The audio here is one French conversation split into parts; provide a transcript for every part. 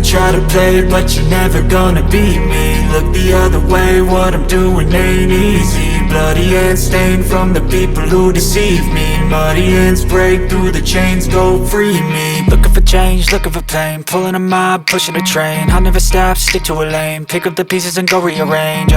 try to play, but you're never gonna beat me. Look the other way, what I'm doing ain't easy. Bloody hands stained from the people who deceive me. Muddy hands break through the chains, go free me. Looking for change, looking for pain, pulling a mob, pushing a train. I'll never stop, stick to a lane, pick up the pieces and go rearrange.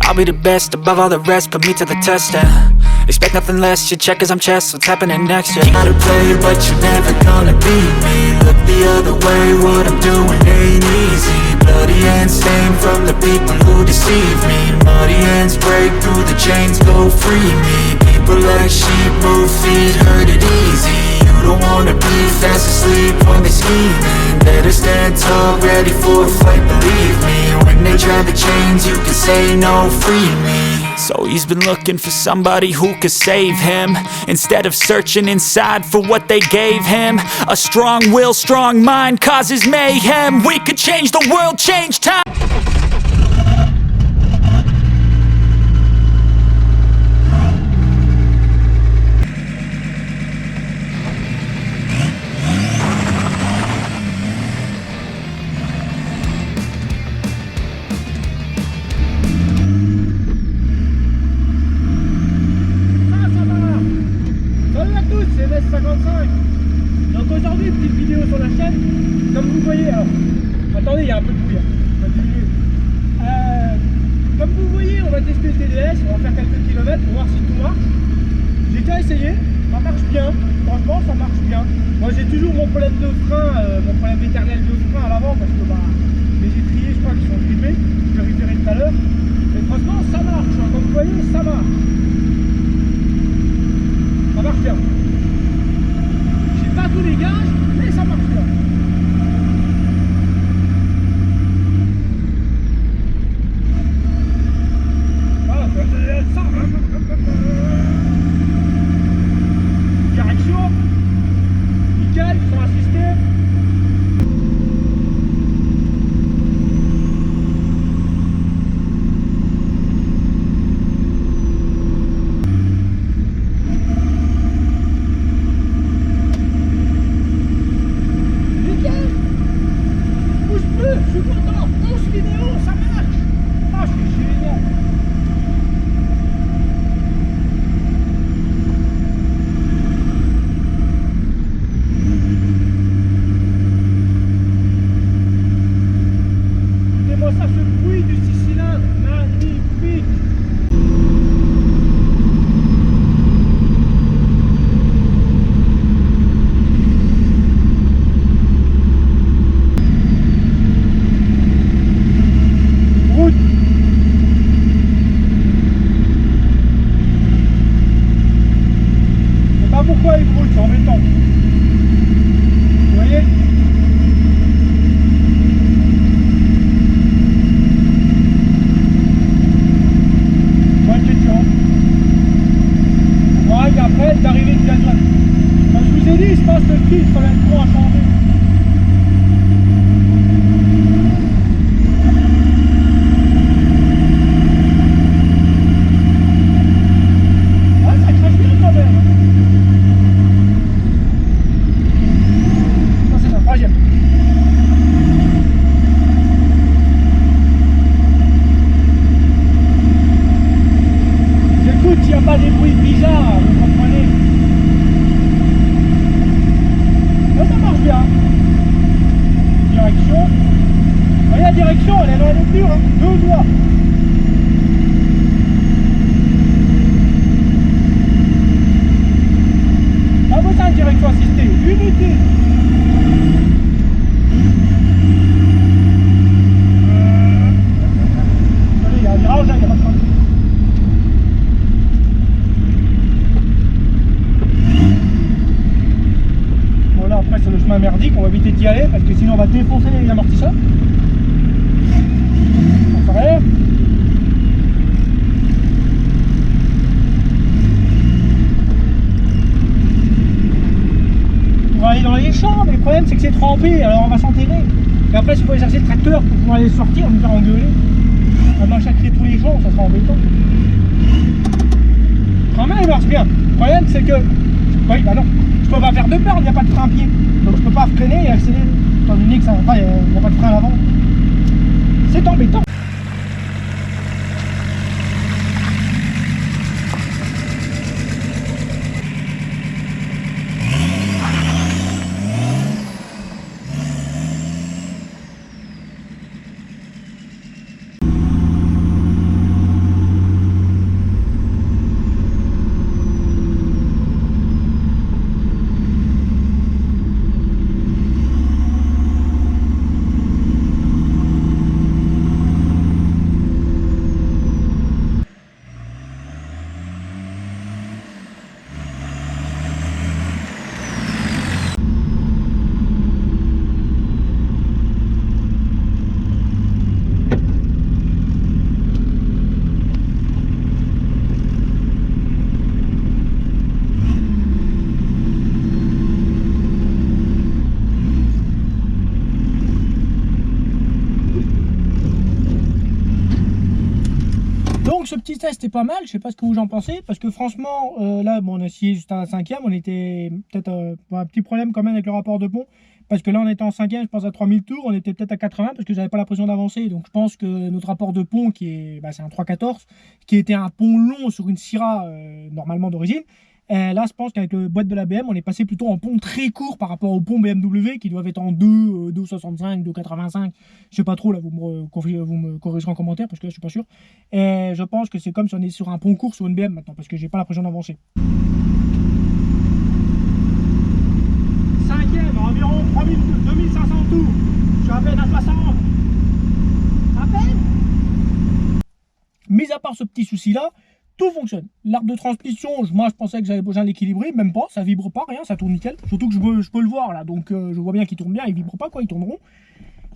I'll be the best above all the rest, put me to the test and expect nothing less. You check as I'm chess, what's happening next? You gotta play, but you're never gonna beat me. Look the other way, what I'm doing ain't easy. Bloody hands stained from the people who deceive me. Muddy hands break through the chains, go free me. People like sheep move feet, hurt it easy. You don't wanna be fast asleep when they scheming. Better stand tall, ready for a fight, believe me. When they try the chains, you can say no, free me. So he's been looking for somebody who could save him, instead of searching inside for what they gave him. A strong will, strong mind causes mayhem. We could change the world, change time. C'est MS55. Donc aujourd'hui, petite vidéo sur la chaîne. Comme vous voyez, alors, attendez, il y a un peu de bruit. Comme vous voyez, on va tester le TDS, on va faire quelques kilomètres pour voir si tout marche. J'ai déjà essayé, ça marche bien. Franchement, ça marche bien. Moi, j'ai toujours mon problème de frein, mon problème éternel de frein à l'avant parce que mes étriers, je crois qu'ils sont grippés. Je vérifierai tout à l'heure. Mais franchement, ça marche. Comme vous voyez, ça marche. Ça marche bien. Pas tous les gages, mais ça marche bien. Voilà, ça. Direction. Nickel, ils sont assistés. Je suis content, 11 vidéos, ça marche. Ah, c'est génial. Écoutez-moi ça, ce bruit du 6 cylindres, magnifique. Pourquoi il brûle, c'est embêtant. Vous voyez? Bonne question. On va après d'arriver de gazole. Comme je vous ai dit, je pense que le filtre maintenant a changé. S'il n'y a pas des bruits bizarres, vous comprenez. Là, ça marche bien. Direction. Vous voyez la direction, elle est dans la lecture, hein. 2 doigts. Ah, vous ça, une direction assistée. Unité. Allez, il y a un virage, il n'y a pas de frein. Après c'est le chemin merdique, on va éviter d'y aller parce que sinon on va défoncer les amortisseurs. En arrière. On va aller dans les champs, mais le problème c'est que c'est trempé, alors on va s'enterrer. Et après il faut exercer le tracteur pour pouvoir aller sortir, nous faire engueuler. On va massacrer tous les champs, ça sera embêtant. Quand même il marche bien. Le problème c'est que... Oui, bah non. Je peux pas faire de peur, il n'y a pas de frein à pied. Donc je peux pas freiner et accélérer. étant donné que ça va pas, il n'y a pas de frein à l'avant. C'est embêtant. Donc ce petit test est pas mal, je sais pas ce que vous en pensez, parce que franchement, là bon, on a essayé juste à la 5e, on était peut-être un petit problème quand même avec le rapport de pont, parce que là on était en 5e, je pense à 3000 tours, on était peut-être à 80 parce que j'avais pas l'impression d'avancer, donc je pense que notre rapport de pont qui est, c'est un 314, qui était un pont long sur une Syrah normalement d'origine, là je pense qu'avec le boîte de la BM, on est passé plutôt en pont très court par rapport au pont BMW qui doivent être en 2,65, 2,85, je sais pas trop, là vous me corrigerez en commentaire parce que là je suis pas sûr. Et je pense que c'est comme si on est sur un pont court sur une BM maintenant parce que j'ai pas l'impression d'avancer. 5e, environ 2500 tours, je suis à peine à 60, à peine. Mis à part ce petit souci là, tout fonctionne. L'arbre de transmission, moi je pensais que j'avais besoin d'équilibrer, même pas, ça vibre pas, rien, ça tourne nickel. Surtout que je peux le voir là, donc je vois bien qu'il tourne bien, il vibre pas quoi, ils tourneront.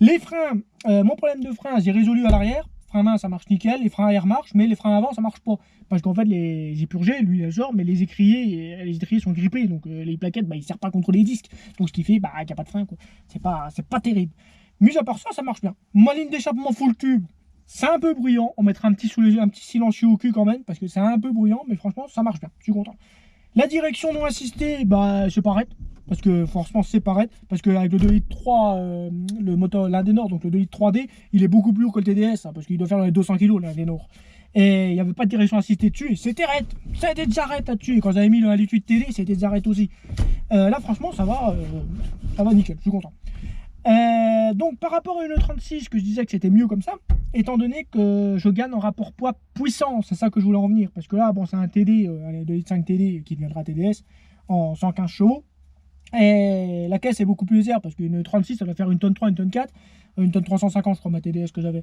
Les freins, mon problème de frein, j'ai résolu à l'arrière. Frein main, ça marche nickel, les freins arrière marchent, mais les freins avant, ça marche pas. Parce qu'en fait, j'ai purgé, lui, il genre, mais les étriers sont grippés, donc les plaquettes, ils ne servent pas contre les disques. Donc ce qui fait qu'il n'y a pas de frein, quoi. C'est pas terrible. Mis à part ça marche bien. Ma ligne d'échappement full tube, c'est un peu bruyant. On mettra un petit silencieux au cul quand même, parce que c'est un peu bruyant, mais franchement, ça marche bien. Je suis content. La direction non assistée, je parette. Parce que franchement c'est pareil, parce qu'avec le 2 litres 3, le moteur l'Indenor, donc le 2 litres 3D, il est beaucoup plus lourd que le TDS, hein, parce qu'il doit faire les 200 kg l'Indenor. Et il n'y avait pas de direction assistée dessus, et c'était raide, ça a été déjà raide là-dessus, et quand j'avais mis le 1 litre 8 TD, c'était déjà raide aussi. Là franchement ça va nickel, je suis content. Donc par rapport à une E36, que je disais que c'était mieux comme ça, étant donné que je gagne en rapport poids-puissance, c'est ça que je voulais en venir, parce que là bon c'est un TD, un 2 litres 5 TD qui deviendra TDS en 115 chevaux. Et la caisse est beaucoup plus légère parce qu'une 36 ça va faire une tonne 3, une tonne 4, une tonne 350 je crois ma TDS que j'avais.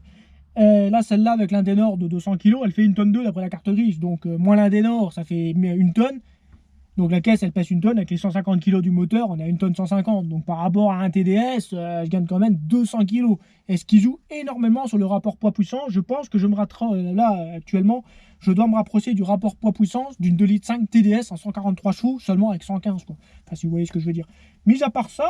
Là celle-là avec l'Indenor de 200 kg elle fait une tonne 2 d'après la carte grise, donc moins l'Indenor ça fait une tonne. Donc la caisse elle pèse une tonne, avec les 150 kg du moteur on a une tonne 150, donc par rapport à un TDS je gagne quand même 200 kg. Et ce qui joue énormément sur le rapport poids-puissance, je pense que je me rattrape là actuellement, je dois me rapprocher du rapport poids-puissance d'une 2 litres 5 TDS en 143 chevaux seulement avec 115 quoi. Enfin si vous voyez ce que je veux dire. Mis à part ça,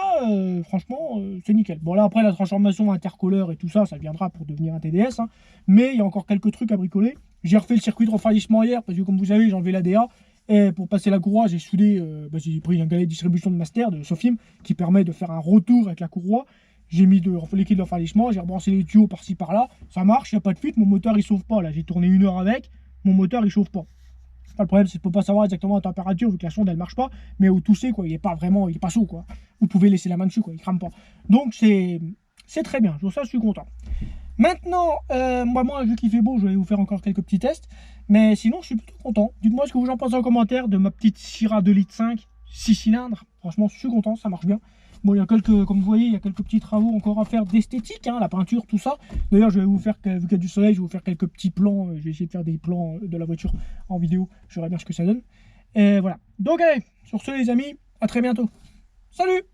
franchement c'est nickel. Bon là après la transformation intercouleur et tout ça, ça viendra pour devenir un TDS, hein. Mais il y a encore quelques trucs à bricoler. J'ai refait le circuit de refroidissement hier parce que comme vous savez j'ai enlevé l'ADA. Et pour passer la courroie, j'ai soudé, j'ai pris un galet de distribution de Master de Sofim qui permet de faire un retour avec la courroie. J'ai mis de liquide de refroidissement, j'ai rebranché les tuyaux par-ci par-là. Ça marche, il n'y a pas de fuite, mon moteur il chauffe pas. Là, j'ai tourné 1 heure avec, mon moteur il chauffe pas. Le problème, c'est que je peux pas savoir exactement la température vu que la sonde elle marche pas, mais au toucher, quoi, il est pas chaud, quoi. Vous pouvez laisser la main dessus, quoi, il crame pas. Donc c'est très bien, sur ça je suis content. Maintenant, moi vu qu'il fait beau, je vais vous faire encore quelques petits tests. Mais sinon, je suis plutôt content. Dites-moi ce que vous en pensez en commentaire de ma petite Syrah 2 litres 5, 6 cylindres. Franchement, je suis content, ça marche bien. Bon, il y a comme vous voyez, il y a quelques petits travaux encore à faire d'esthétique, hein, la peinture, tout ça. D'ailleurs, je vais vous faire, vu qu'il y a du soleil, je vais vous faire quelques petits plans. Je vais essayer de faire des plans de la voiture en vidéo. Je verrai bien ce que ça donne. Et voilà. Donc, allez, sur ce, les amis, à très bientôt. Salut!